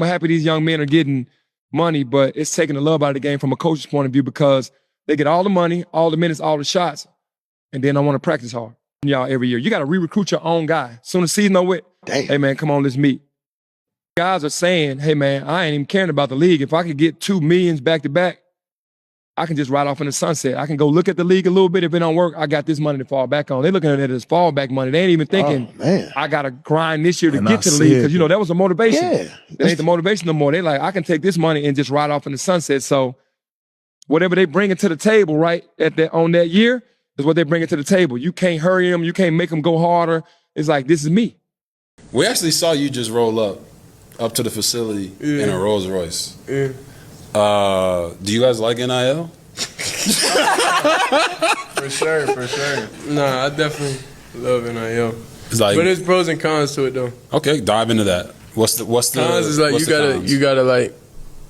I'm happy these young men are getting money, but it's taking the love out of the game from a coach's point of view because they get all the money, all the minutes, all the shots, and then I want to practice hard. Y'all every year. You got to re-recruit your own guy. Soon as the season over, hey man, come on, let's meet. Guys are saying, hey man, I ain't even caring about the league. If I could get $2 million back to back, I can just ride off in the sunset. I can go look at the league a little bit. If it don't work, I got this money to fall back on. They're looking at it as fallback money. They ain't even thinking, I got to grind this year to get to the league. Because, that was a motivation. Yeah. It ain't the motivation no more. They like, I can take this money and just ride off in the sunset. So whatever they bring it to the table, right, on that year is what they bring it to the table. You can't hurry them. You can't make them go harder. It's like, this is me. We actually saw you just roll up to the facility in a Rolls Royce. Yeah. Do you guys like NIL? For sure. Nah, I definitely love NIL. It's like, but there's pros and cons to it though. Okay, dive into that. What's the cons is like cons? you gotta like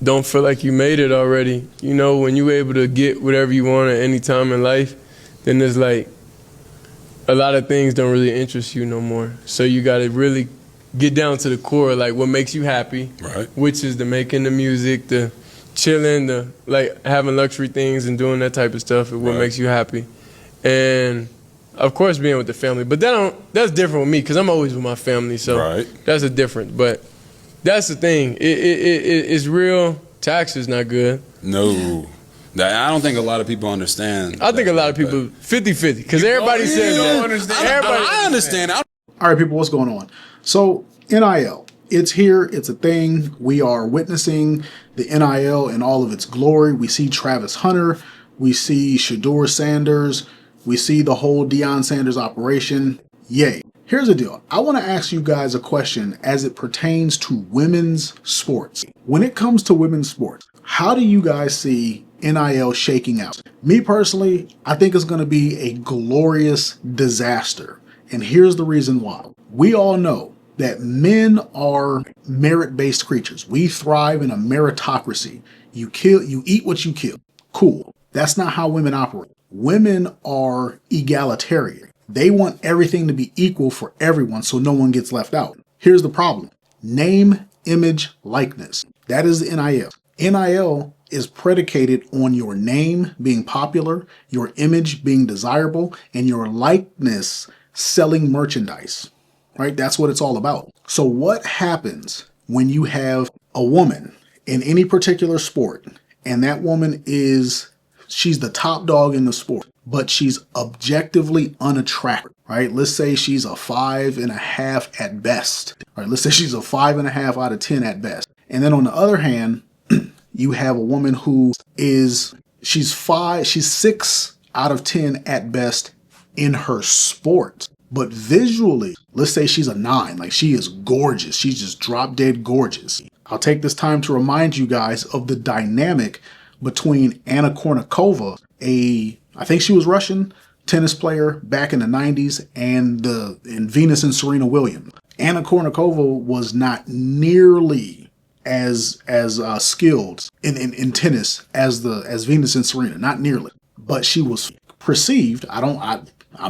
don't feel like you made it already. When you're able to get whatever you want at any time in life, then there's like a lot of things don't really interest you no more. So you gotta really get down to the core, like what makes you happy, right? Which is the making the music, the chilling, the like having luxury things and doing that type of stuff is what makes you happy. And of course being with the family. But that's different with me because I'm always with my family, so that's a difference. But that's the thing. It's real. Tax is not good. No. I don't think a lot of people understand. I think a lot of people 50-50 because everybody says that. I understand. All right, people, what's going on? So NIL. It's here. It's a thing. We are witnessing the NIL in all of its glory. We see Travis Hunter. We see Shedeur Sanders. We see the whole Deion Sanders operation. Yay. Here's the deal. I want to ask you guys a question as it pertains to women's sports. When it comes to women's sports, how do you guys see NIL shaking out? Me personally, I think it's going to be a glorious disaster. And here's the reason why. We all know that men are merit-based creatures. We thrive in a meritocracy. You eat what you kill. Cool. That's not how women operate. Women are egalitarian. They want everything to be equal for everyone so no one gets left out. Here's the problem. Name, image, likeness. That is the NIL. NIL is predicated on your name being popular, your image being desirable, and your likeness selling merchandise. Right? That's what it's all about. So what happens when you have a woman in any particular sport and that woman she's the top dog in the sport, but she's objectively unattractive, right? Let's say she's a 5.5 at best, right? Let's say she's a 5.5 out of 10 at best. And then on the other hand, you have a woman who she's 6 out of 10 at best in her sport. But visually, let's say she's a 9, like she is gorgeous. She's just drop dead gorgeous. I'll take this time to remind you guys of the dynamic between Anna Kournikova, I think she was Russian tennis player back in the 90s, and Venus and Serena Williams. Anna Kournikova was not nearly as skilled in tennis as Venus and Serena, not nearly. But she was perceived,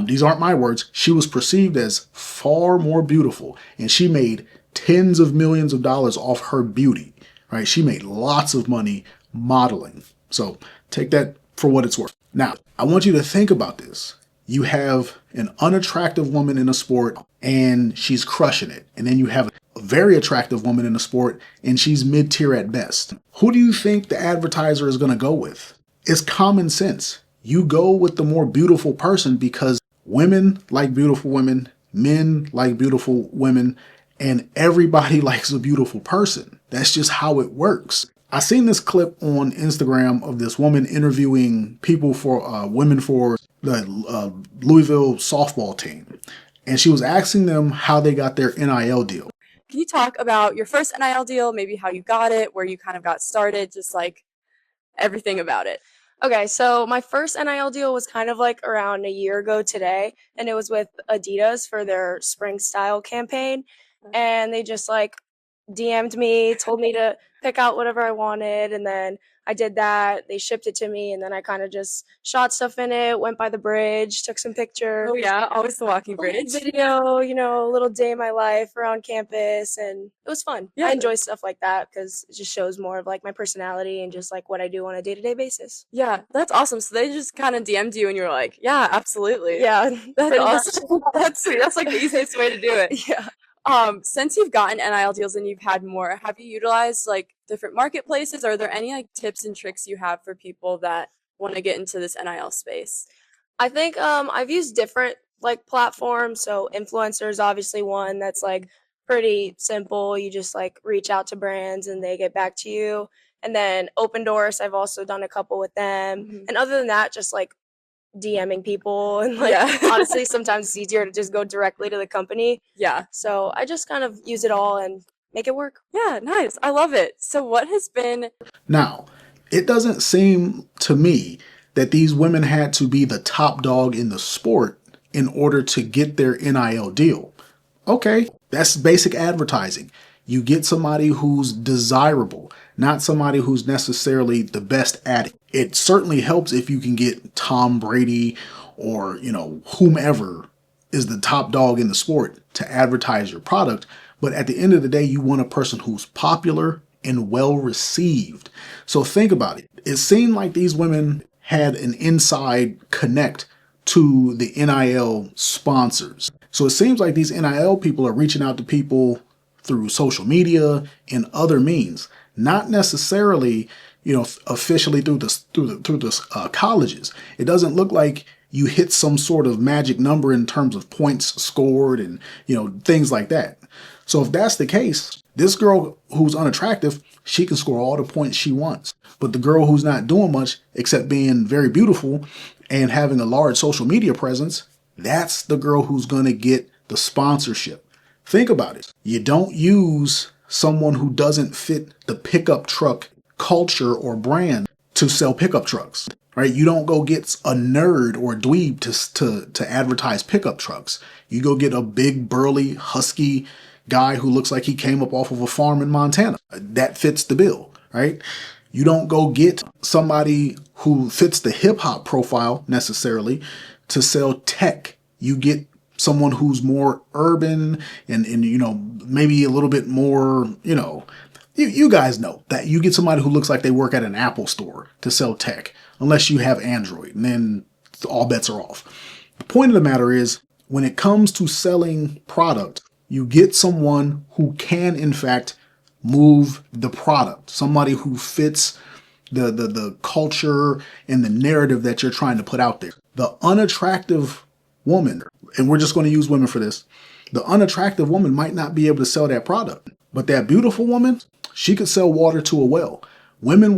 these aren't my words, she was perceived as far more beautiful, and she made tens of millions of dollars off her beauty, right? She made lots of money modeling. So take that for what it's worth. Now, I want you to think about this. You have an unattractive woman in a sport and she's crushing it. And then you have a very attractive woman in a sport and she's mid-tier at best. Who do you think the advertiser is going to go with? It's common sense. You go with the more beautiful person because women like beautiful women, men like beautiful women, and everybody likes a beautiful person. That's just how it works. I seen this clip on Instagram of this woman interviewing people for women for the Louisville softball team. And she was asking them how they got their NIL deal. Can you talk about your first NIL deal, maybe how you got it, where you kind of got started, just like everything about it? Okay, so my first NIL deal was kind of like around a year ago today, and it was with Adidas for their spring style campaign. And they just DM'd me, told me to pick out whatever I wanted, and then I did that. They shipped it to me, and then I kind of just shot stuff in it, went by the bridge, took some pictures. Oh yeah, always the walking A little bridge. video, a little day in my life around campus, and it was fun. Yeah. I enjoy stuff like that because it just shows more of like my personality and just like what I do on a day-to-day basis. Yeah, that's awesome. So they just kind of DM'd you and you were like, yeah, absolutely. Yeah, That's pretty much. awesome. That's sweet. That's like the easiest way to do it. Yeah. Since you've gotten NIL deals and you've had more, have you utilized like different marketplaces? Are there any like tips and tricks you have for people that want to get into this NIL space? I think I've used different like platforms. So influencer is obviously one that's like pretty simple. You just like reach out to brands and they get back to you. And then Open Doors, I've also done a couple with them. Mhm. And other than that, just like DMing people and like Yeah. honestly sometimes it's easier to just go directly to the company. Yeah. So I just kind of use it all and make it work. Yeah, nice. I love it. So what has been Now, it doesn't seem to me that these women had to be the top dog in the sport in order to get their NIL deal. Okay, that's basic advertising. You get somebody who's desirable, not somebody who's necessarily the best at it. It certainly helps if you can get Tom Brady or, whomever is the top dog in the sport to advertise your product. But at the end of the day, you want a person who's popular and well received. So think about it. It seemed like these women had an inside connect to the NIL sponsors. So it seems like these NIL people are reaching out to people through social media and other means, not necessarily, officially through the colleges. It doesn't look like you hit some sort of magic number in terms of points scored and, things like that. So if that's the case, this girl who's unattractive, she can score all the points she wants. But the girl who's not doing much except being very beautiful and having a large social media presence, that's the girl who's going to get the sponsorship. Think about it. You don't use someone who doesn't fit the pickup truck culture or brand to sell pickup trucks, right? You don't go get a nerd or a dweeb to advertise pickup trucks. You go get a big, burly, husky guy who looks like he came up off of a farm in Montana. That fits the bill, right? You don't go get somebody who fits the hip hop profile necessarily to sell tech. You get someone who's more urban and maybe a little bit more, you guys know that you get somebody who looks like they work at an Apple store to sell tech, unless you have Android, and then all bets are off. The point of the matter is, when it comes to selling product, you get someone who can, in fact, move the product, somebody who fits the culture and the narrative that you're trying to put out there. The unattractive woman, and we're just going to use women for this, the unattractive woman might not be able to sell that product, but that beautiful woman, she could sell water to a well. Women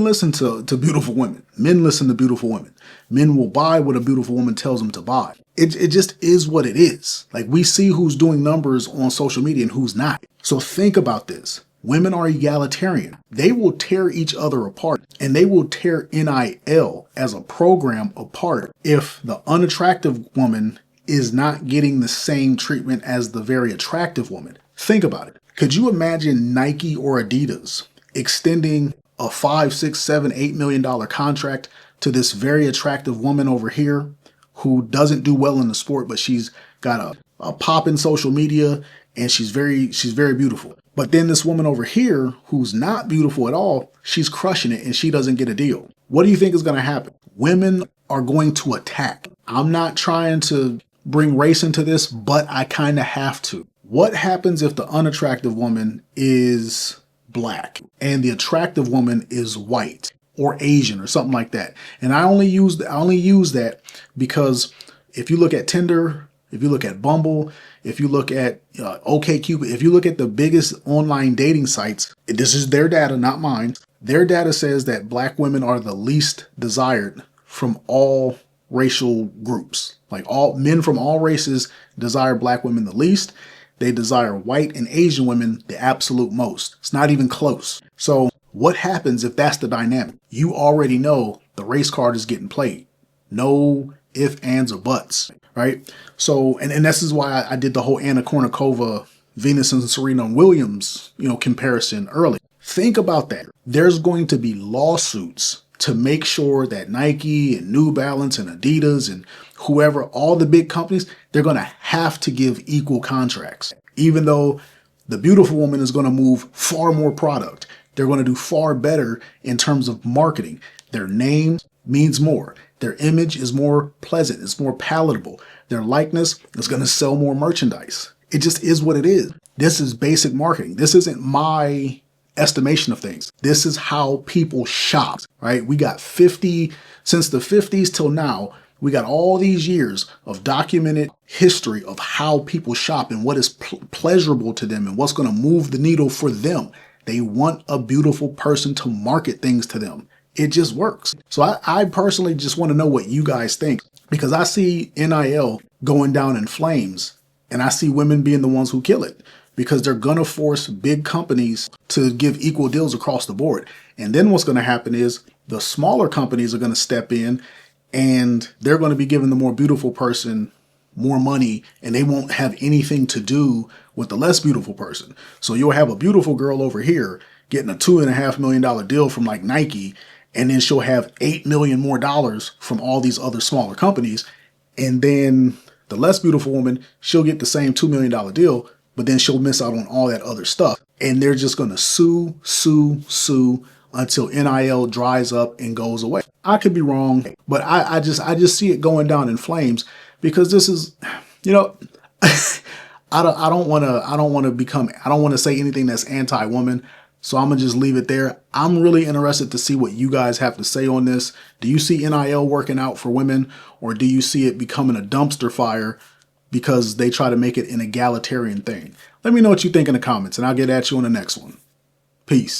listen to beautiful women. Men listen to beautiful women. Men will buy what a beautiful woman tells them to buy. It just is what it is. Like, we see who's doing numbers on social media and who's not. So think about this. Women are egalitarian. They will tear each other apart, and they will tear NIL as a program apart if the unattractive woman is not getting the same treatment as the very attractive woman. Think about it. Could you imagine Nike or Adidas extending a $5, $6, $7, $8 million contract to this very attractive woman over here who doesn't do well in the sport, but she's got a pop in social media and she's very beautiful. But then this woman over here who's not beautiful at all, she's crushing it and she doesn't get a deal. What do you think is going to happen? Women are going to attack. I'm not trying to bring race into this, but I kind of have to. What happens if the unattractive woman is black and the attractive woman is white or Asian or something like that? And I only use that because if you look at Tinder, if you look at Bumble, if you look at OkCupid, if you look at the biggest online dating sites, this is their data, not mine. Their data says that black women are the least desired from all racial groups. Like, all men from all races desire black women the least. They desire white and Asian women the absolute most. It's not even close. So what happens if that's the dynamic? You already know the race card is getting played. No ifs, ands, or buts, right? So, and this is why I did the whole Anna Kournikova, Venus and Serena Williams, comparison early. Think about that. There's going to be lawsuits to make sure that Nike and New Balance and Adidas and whoever, all the big companies, they're going to have to give equal contracts. Even though the beautiful woman is going to move far more product. They're going to do far better in terms of marketing. Their name means more. Their image is more pleasant. It's more palatable. Their likeness is going to sell more merchandise. It just is what it is. This is basic marketing. This isn't my estimation of things. This is how people shop, right? We got since the 50s till now, we got all these years of documented history of how people shop and what is pleasurable to them and what's going to move the needle for them. They want a beautiful person to market things to them. It just works. So I personally just want to know what you guys think, because I see NIL going down in flames and I see women being the ones who kill it, because they're going to force big companies to give equal deals across the board. And then what's going to happen is the smaller companies are going to step in and they're going to be giving the more beautiful person more money, and they won't have anything to do with the less beautiful person. So you'll have a beautiful girl over here getting a $2.5 million deal from like Nike, and then she'll have $8 million more from all these other smaller companies. And then the less beautiful woman, she'll get the same $2 million deal, but then she'll miss out on all that other stuff. And they're just going to sue until NIL dries up and goes away. I could be wrong, but I just see it going down in flames, because this is, I don't want to say anything that's anti-woman. So I'm going to just leave it there. I'm really interested to see what you guys have to say on this. Do you see NIL working out for women, or do you see it becoming a dumpster fire because they try to make it an egalitarian thing? Let me know what you think in the comments, and I'll get at you on the next one. Peace.